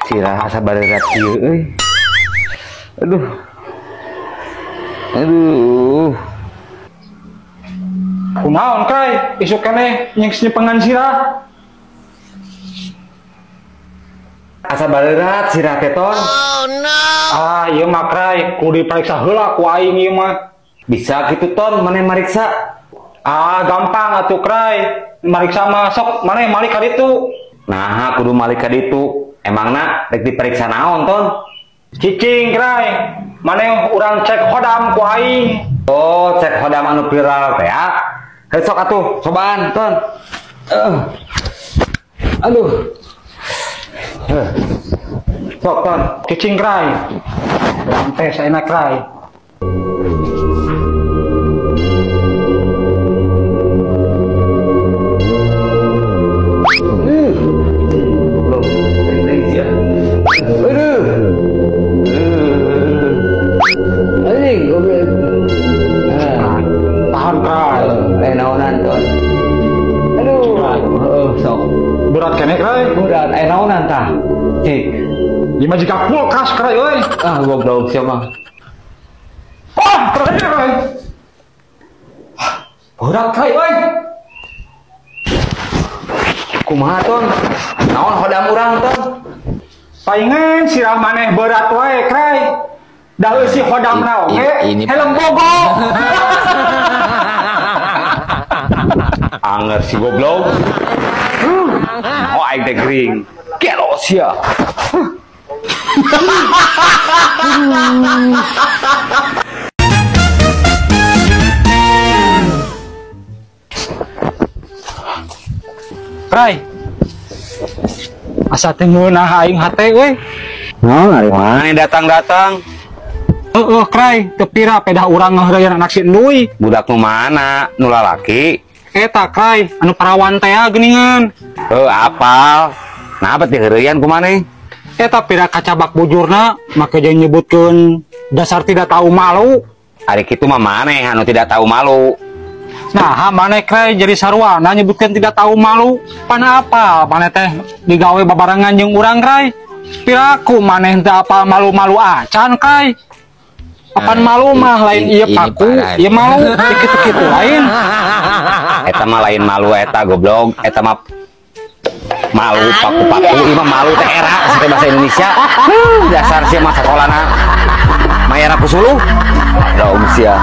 Sirah asa barerat ieu euy. Aduh. Aduh. Kunaon kai? Isuk keneh nyengsi pengan sirah. Asa barerat sirah teh ton. Oh no. Ah, ieu mah kai kudu diperiksa heula ku aing ieu mah. Bisa gitu ton, maneh mariksa. Ah, gampang atuh krai. Mariksa mah sok maneh malik ka ditu. Nah, kudu malik ka ditu. Emangna rek diperiksa naon ton? Cicing krai. Maneh urang cek hodam ku aing. Oh, cek hodam anu viral teh ya. Heuh sok atuh, cobaan ton. Aduh. Sok ton. Cicing krai. Teh saena krai. Tahan krai. Naonan ton. Aduh, sok. Berat keneh krai. Udah, naonan tah. Cik. Lima jika kulkas krai euy. Ah, goblok siapa? Ah, terakhir krai. Berat krai euy. Kumaha ton? Naon hodam urang ton? Paingan sirah maneh berat wae krai. Da eusi hodam naon ini helm bogo. Anger si goblok. Oh, aing teh gering. Kelo sia. Krai. Asa teh meunah aing hate euy. Naon ari maneh datang-datang? Heeh, krai, teu pira pedah urang ngaheureun anak si Enduy. Budak nu mana? Nu lalaki? Eta krai, anu perawan teh geuningan. Apal. Nah, apa teh heureyan ku maneh? Eta pira kacabak bujurna, make jeung nyebutkeun dasar tidak tahu malu. Ari kitu mah maneh anu tidak tahu malu. Nah, maneh krai jadi sarwana nyebutkeun tidak tahu malu. Pana apa? Maneh teh digawe babarengan jeung urang krai. Piraku maneh teh apa malu-malu acan krai. Apan malu mah lain ieu paku, ieu malu kitu-kitu lain. Eta mah lain malu eta goblok. Eta mah malu paku-paku, ieu mah malu teh era sate bahasa Indonesia. Dasar sia mah sakolana mayar aku suluh. Dong sia.